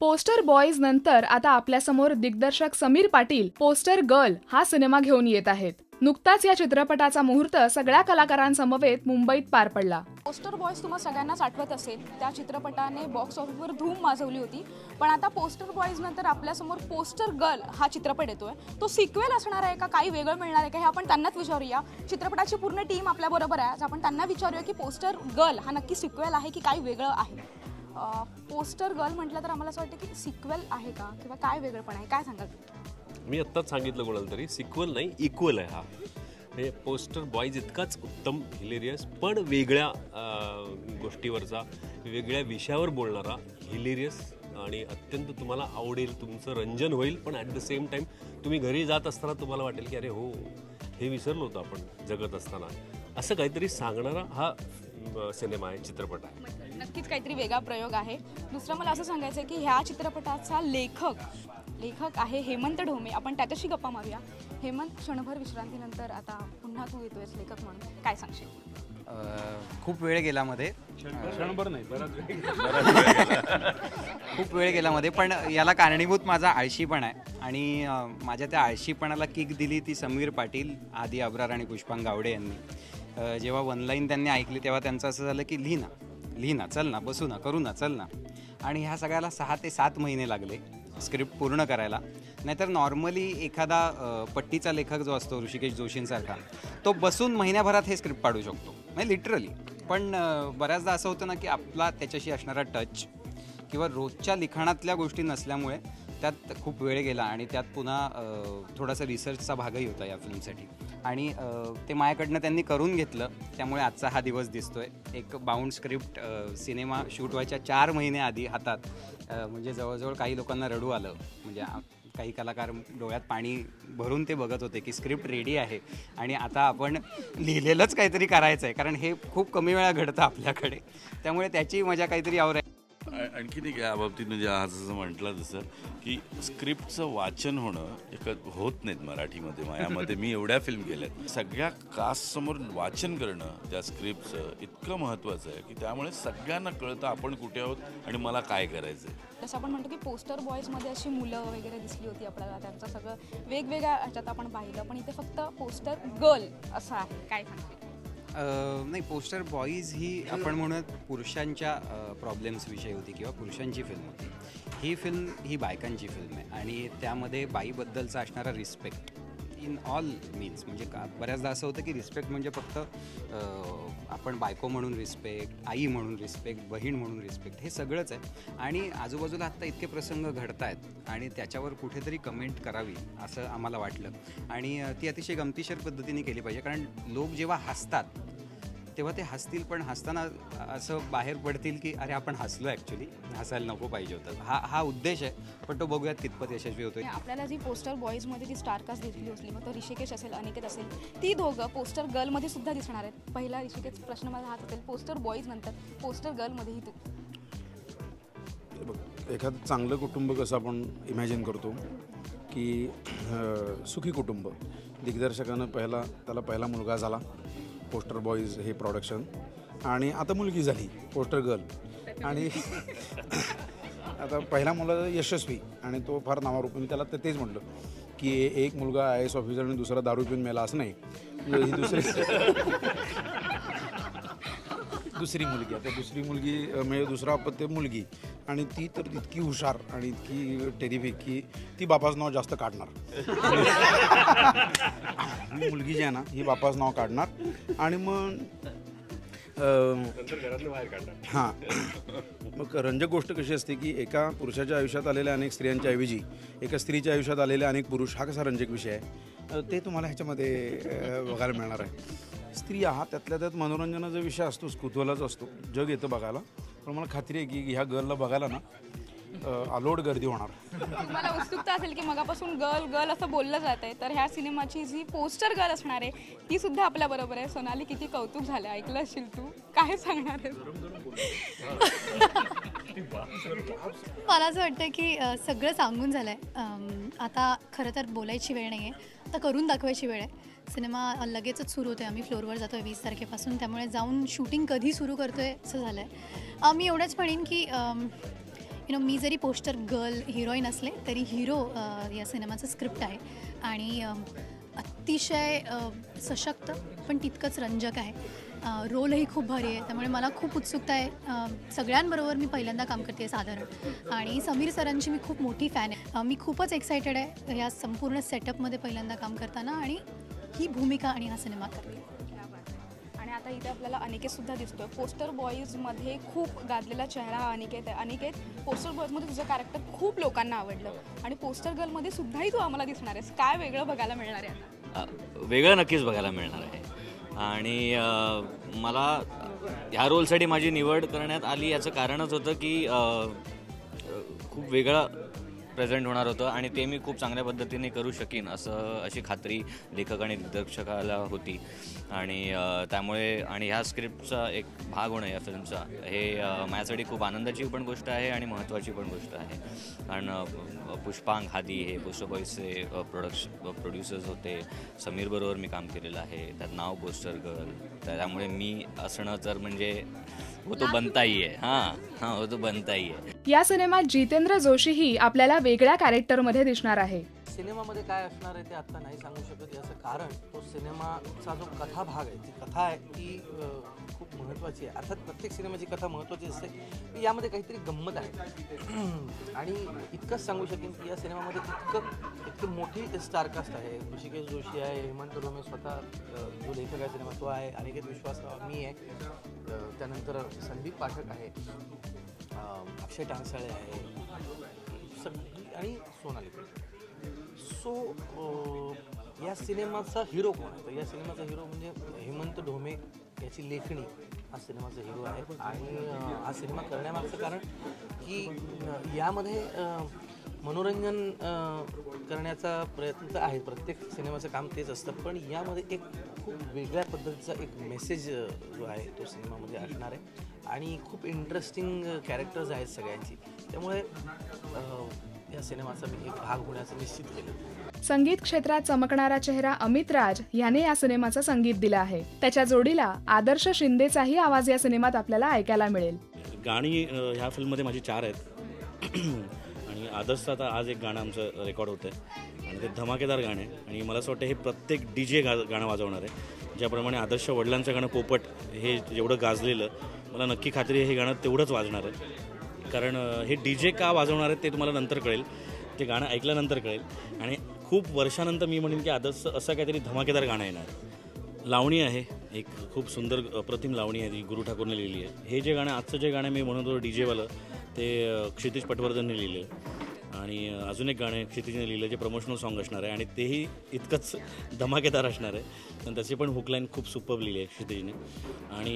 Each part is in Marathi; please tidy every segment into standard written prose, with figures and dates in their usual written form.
पोस्टर बॉयज नंतर आता आपल्यासमोर दिग्दर्शक समीर पाटील पोस्टर गर्ल हा सिनेमा घेऊन येत आहेत. नुकताच या चित्रपटाचा मुहूर्त सगळ्या कलाकारांसमवेत मुंबईत पार पडला. पोस्टर बॉयज तुम्हाला सगळ्यांनाच आठवत असेल, त्या चित्रपटाने बॉक्स ऑफिसवर धूम माजवली होती. पण आता पोस्टर बॉयज नंतर आपल्यासमोर पोस्टर गर्ल हा चित्रपट येतोय. तो सिक्वेल असणार आहे का, काही वेगळं मिळणार आहे का, हे आपण त्यांनाच विचारूया. चित्रपटाची पूर्ण टीम आपल्याबरोबर आहे. आज आपण त्यांना विचारूया की पोस्टर गर्ल हा नक्की सिक्वेल आहे की काही वेगळं आहे. पोस्टर गर्ल म्हटलं तर आम्हाला असं वाटतं की सिक्वेल आहे का किंवा काय वेगळंपण आहे, काय सांगाल? मी आत्ताच सांगितलं कोणाला तरी, सिक्वल नाही इक्वल आहे हा. हे पोस्टर बॉयज इतकाच उत्तम, हिलेरियस पण वेगळ्या गोष्टीवरचा, वेगळ्या विषयावर बोलणारा, हिलेरियस आणि अत्यंत तुम्हाला आवडेल, तुमचं रंजन होईल. पण ॲट द सेम टाईम तुम्ही घरी जात असताना तुम्हाला वाटेल की अरे हो, हे विसरलो होतो आपण जगत असताना, असं काहीतरी सांगणारा हा सिनेमा आहे, चित्रपट आहे. नक्कीच काहीतरी वेगळा प्रयोग आहे. दुसरं मला असं सांगायचं आहे की ह्या चित्रपटाचा लेखक आहे हेमंत ढोमे. आपण त्याच्याशी गप्पा मारूया. हेमंत, क्षणभर विश्रांतीनंतर आता पुन्हा तू येतोयस लेखक म्हणून, काय सांगशील? खूप वेळ गेला मध्ये, क्षणभर नाही, खूप वेळ गेला मध्ये. पण याला कारणीभूत माझा आळशीपण आहे. आणि माझ्या त्या आळशीपणाला किक दिली ती समीर पाटील, आदी अब्रार आणि पुष्पांग गावडे यांनी. जेव्हा वन लाईन त्यांनी ऐकली तेव्हा त्यांचं असं झालं की लिही ना, चल ना, बसू ना, करू ना, चल ना. आणि ह्या सगळ्याला 6 ते 7 महिने लागले स्क्रिप्ट पूर्ण करायला. नाहीतर नॉर्मली एखादा पट्टीचा लेखक जो असतो ऋषिकेश जोशींसारखा, तो बसून महिन्याभरात हे स्क्रिप्ट पाडू शकतो, म्हणजे लिटरली. पण बऱ्याचदा असं होतं ना की आपला त्याच्याशी असणारा टच किंवा रोजच्या लिखाणातल्या गोष्टी नसल्यामुळे त्यात खूप वेळ गेला. आणि त्यात पुन्हा थोडासा रिसर्चचा भागही होता या फिल्मसाठी. आणि ते माझ्याकडनं त्यांनी करून घेतलं, त्यामुळे आजचा हा दिवस दिसतोय. एक बाउंड स्क्रिप्ट सिनेमा शूट व्हायच्या 4 महिने आधी हातात. म्हणजे जवळजवळ काही लोकांना रडू आलं. म्हणजे काही कलाकार डोळ्यात पाणी भरून ते बघत होते की स्क्रिप्ट रेडी आहे आणि आता आपण लिहिलेलंच काहीतरी करायचं आहे. कारण हे खूप कमी वेळा घडतं आपल्याकडे, त्यामुळे त्याची मजा काहीतरी यावर आहे. आणखीन एक या बाबतीत म्हणजे आज जसं म्हटलं तसं की स्क्रिप्टचं वाचन होणं एक होत नाहीत मराठीमध्ये. माझ्यामध्ये मी एवढ्या फिल्म केल्यात, सगळ्या कास्टसमोर वाचन करणं त्या स्क्रिप्टचं इतकं महत्त्वाचं आहे की त्यामुळे सगळ्यांना कळतं आपण कुठे आहोत आणि मला काय करायचं आहे. जसं आपण म्हणतो की पोस्टर बॉयजमध्ये अशी मुलं वगैरे दिसली होती आपल्याला, त्यांचं सगळं वेगवेगळ्या ह्याच्यात आपण पाहिलं. पण इथे फक्त पोस्टर गर्ल असं आहे, काय सांगते? नाही, पोस्टर बॉईज ही आपण म्हणत पुरुषांच्या प्रॉब्लेम्सविषयी होती किंवा पुरुषांची फिल्म होती. ही फिल्म ही बायकांची फिल्म आहे आणि त्यामध्ये बाईबद्दलचा असणारा रिस्पेक्ट इन ऑल मीन्स, म्हणजे बऱ्याचदा असं होतं की रिस्पेक्ट म्हणजे फक्त आपण बायको म्हणून रिस्पेक्ट, आई म्हणून रिस्पेक्ट, बहीण म्हणून रिस्पेक्ट, हे सगळंच आहे. आणि आजूबाजूला आत्ता इतके प्रसंग घडत आहेत आणि त्याच्यावर कुठेतरी कमेंट करावी असं आम्हाला वाटलं. आणि ती अतिशय गमतीशीर पद्धतीने केली पाहिजे. कारण लोक जेव्हा हसतात तेव्हा ते हसतील, पण हसताना असं बाहेर पडतील की अरे आपण हसलो, ॲक्च्युली हसायला नको पाहिजे होतं. हा उद्देश आहे. पण तो बघूयात कितपत यशस्वी होतोय. आपल्याला जी पोस्टर बॉयजमध्ये जी स्टारकास्ट दिसली असली, मग तो ऋषिकेश असेल, अनिकेत असेल, ती दोघं पोस्टर गर्लमध्ये सुद्धा दिसणार आहेत. पहिला ऋषिकेश प्रश्न माझा हाच असेल, पोस्टर बॉयज नंतर पोस्टर गर्लमध्येही तू. एखादं चांगलं कुटुंब कसं आपण इमॅजिन करतो की सुखी कुटुंब. दिग्दर्शकानं त्याला पहिला मुलगा झाला, पोस्टर बॉयज हे प्रोडक्शन, आणि आता मुलगी झाली पोस्टर गर्ल. आणि आता पहिला मुलगा यशस्वी आणि तो फार नावारूपाने, त्याला तेच म्हटलं की एक मुलगा IAS ऑफिसर आणि दुसरा दारू पिऊन मेला, असं नाही. ही दुसरी मुलगी. आता दुसरी मुलगी म्हणजे दुसरा अपत्य मुलगी, आणि ती तर इतकी हुशार आणि इतकी टेरिफिक की ती बापाचं नाव जास्त काढणार. मुलगी जी आहे ना, ही बापाचं नाव काढणार आणि मग घरातलं बाहेर काढणार. हां, मग रंजक गोष्ट कशी असते की एका पुरुषाच्या आयुष्यात आलेल्या अनेक स्त्रियांच्या ऐवजी एका स्त्रीच्या आयुष्यात आलेले अनेक पुरुष, हा कसा रंजक विषय आहे, ते तुम्हाला ह्याच्यामध्ये बघायला मिळणार आहे. स्त्री हा त्यातल्या त्यात मनोरंजनाचा विषय असतोच, कुतूहलाच असतो, जग येतं बघायला. पण मला खात्री आहे की ह्या गर्लला बघायला ना अलोट गर्दी होणार. मला उत्सुकता असेल की मगापासून गर्ल असं बोललं जात आहे, तर ह्या सिनेमाची जी पोस्टर गर्ल असणार आहे ती सुद्धा आपल्या बरोबर आहे. सोनाली, किती कौतुक झालं, ऐकलं असेल तू, काय सांगणार आहे? मला असं वाटतं की सगळं सांगून झालं आहे. आता खरं तर बोलायची वेळ नाही आहे, आता करून दाखवायची वेळ आहे. सिनेमा लगेचच सुरू होतो आहे, आम्ही फ्लोअरवर जातो आहे 20 तारखेपासून, त्यामुळे जाऊन शूटिंग कधी सुरू करतो आहे असं झालं आहे. मी एवढंच म्हणेन की मी जरी पोस्टर गर्ल हिरोईन असले तरी हिरो या सिनेमाचं स्क्रिप्ट आहे आणि अतिशय सशक्त पण तितकंच रंजक आहे. रोलही खूप भारी आहे, त्यामुळे मला खूप उत्सुकता आहे. सगळ्यांबरोबर मी पहिल्यांदा काम करते साधारण, आणि समीर सरांची मी खूप मोठी फॅन आहे. मी खूपच एक्सायटेड आहे या संपूर्ण सेटअपमध्ये पहिल्यांदा काम करताना आणि ही भूमिका आणि हा सिनेमा करते. आणि आता इथे आपल्याला अनिकेत सुद्धा दिसतोय. पोस्टर बॉईजमध्ये खूप गाजलेला चेहरा हा अनिकेत आहे. अनिकेत, पोस्टर बॉईजमध्ये तुझं कॅरेक्टर खूप लोकांना आवडलं आणि पोस्टर गर्लमध्ये सुद्धाही तू आम्हाला दिसणार आहेस. काय वेगळं बघायला मिळणार आहे? वेगळं नक्कीच बघायला मिळणार आहे. आणि मला ह्या रोलसाठी माझी निवड करण्यात आली याचं कारणच होतं की खूप वेगळं प्रेझेंट होणार होतं आणि ते मी खूप चांगल्या पद्धतीने करू शकीन अशी खात्री लेखक आणि दिग्दर्शकाला होती. आणि त्यामुळे आणि ह्या स्क्रिप्टचा एक भाग होणं या फिल्मचा हे माझ्यासाठी खूप आनंदाची पण गोष्ट आहे आणि महत्त्वाची पण गोष्ट आहे. कारण पुष्पांग हादी हे पोस्टर बॉईजचे प्रोड्युसर्स होते. समीरबरोबर मी काम केलेलं आहे, त्यात नाव पोस्टर गर्ल, त्यामुळे मी असणं तर म्हणजे हो तो बनताही आहे. हां हो तो बनताही आहे. या सिनेमात जितेंद्र जोशीही आपल्याला वेगळ्या कॅरेक्टरमध्ये दिसणार आहे. सिनेमामध्ये काय असणार आहे ते आता नाही सांगू शकत, याचं कारण तो सिनेमाचा जो कथा भाग आहे, ती कथा आहे ती खूप महत्त्वाची आहे. अर्थात प्रत्येक सिनेमाची कथा महत्त्वाची असते, की यामध्ये काहीतरी गंमत आहे. आणि इतकंच सांगू शकेन की या सिनेमामध्ये इतकी मोठी स्टारकास्ट आहे. ऋषिकेश जोशी आहे, हेमंत ढोमे स्वतः जो लेखक आहे सिनेमा तो आहे, अनिकेत विश्वासराव मी आहे, त्यानंतर संदीप पाठक आहे, अक्षय टांगसाळे आहे, सगळी आणि सोनाली. सो या सिनेमाचा हिरो कोण आहे? तर या सिनेमाचा हिरो म्हणजे हेमंत ढोमे याची लेखणी हा सिनेमाचा हिरो आहे. आणि हा सिनेमा करण्यामागचं कारण की यामध्ये मनोरंजन करण्याचा प्रयत्न तर आहे, प्रत्येक सिनेमाचं काम तेच असतं, पण यामध्ये एक खूप वेगळ्या पद्धतीचा एक मेसेज जो आहे तो सिनेमामध्ये असणार आहे. आणि खूप इंटरेस्टिंग कॅरेक्टर्स आहेत सगळ्यांची, त्यामुळे या सिनेमाचा मी एक भाग होण्याचं निश्चित केलं. संगीत क्षेत्रात चमकणारा चेहरा अमित राज याने या सिनेमाचं संगीत दिलं आहे. त्याच्या जोडीला आदर्श शिंदेचाही आवाज या सिनेमात आपल्याला ऐकायला मिळेल. गाणी ह्या फिल्ममध्ये माझी 4 आहेत आणि आदर्शचं आता आज एक गाणं आमचं रेकॉर्ड होतं आहे आणि ते धमाकेदार गाणं आहे. आणि मला असं वाटतं हे प्रत्येक DJ गाणं वाजवणार आहे. ज्याप्रमाणे आदर्श वडिलांचं गाणं पोपट हे जेवढं गाजलेलं, मला नक्की खात्री आहे हे गाणं तेवढंच वाजणार आहे. कारण हे DJ का वाजवणार आहेत ते तुम्हाला नंतर कळेल, ते गाणं ऐकल्यानंतर कळेल. आणि खूप वर्षानंतर मी म्हणेन की आदर्श असं काहीतरी धमाकेदार गाणं येणार. लावणी आहे, एक खूप सुंदर अप्रतिम लावणी आहे, ती गुरु ठाकूरने लिहिली आहे. हे जे गाणं आजचं जे गाणं मी म्हणत होतो DJ ते क्षितिज पटवर्धनने लिहिलं आहे. आणि अजून एक गाणं क्षितिजने लिहिलं जे प्रमोशनल सॉन्ग असणार आहे आणि तेही इतकंच धमाकेदार असणार आहे. पण त्याची पण हुकलाईन खूप सुपर्ब लिहिली आहे क्षितिजने. आणि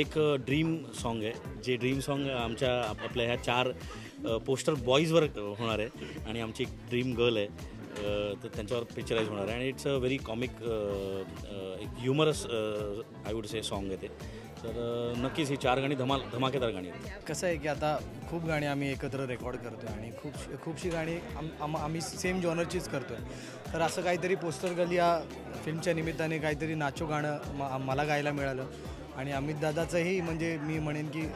एक ड्रीम सॉन्ग आहे, जे ड्रीम सॉन्ग आपल्या ह्या 4 पोस्टर बॉईजवर होणार आहे आणि आमची एक ड्रीम गर्ल आहे, तर त्यांच्यावर पिक्चराईज होणार आहे. आणि इट्स अ व्हेरी कॉमिक एक humorous I would say song आहे ते. तर नक्कीच ही 4 गाणी धमाकेदार गाणी आहेत. कसं आहे की आता खूप गाणी आम्ही एकत्र रेकॉर्ड करतो आहे आणि खूपशी गाणी आम्ही सेम जॉनरचीच करतो आहे. तर असं काहीतरी पोस्टर गर्ल या फिल्मच्या निमित्ताने काहीतरी नाचो गाणं मला गायला मिळालं. आणि अमित दादाचंही म्हणजे मी म्हणेन की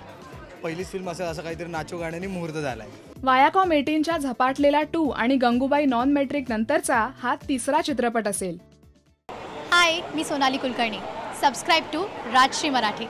पहिलीच फिल्म असेल असं काहीतरी नाचो गाण्याने मुहूर्त झाला आहे. वायाकॉम 18च्या झपाटलेला 2 आणि गंगूबाई नॉन मॅट्रिक नंतरचा हा 3रा चित्रपट असेल. हाय, मी सोनाली कुलकर्णी. Subscribe to Rajshri Marathi.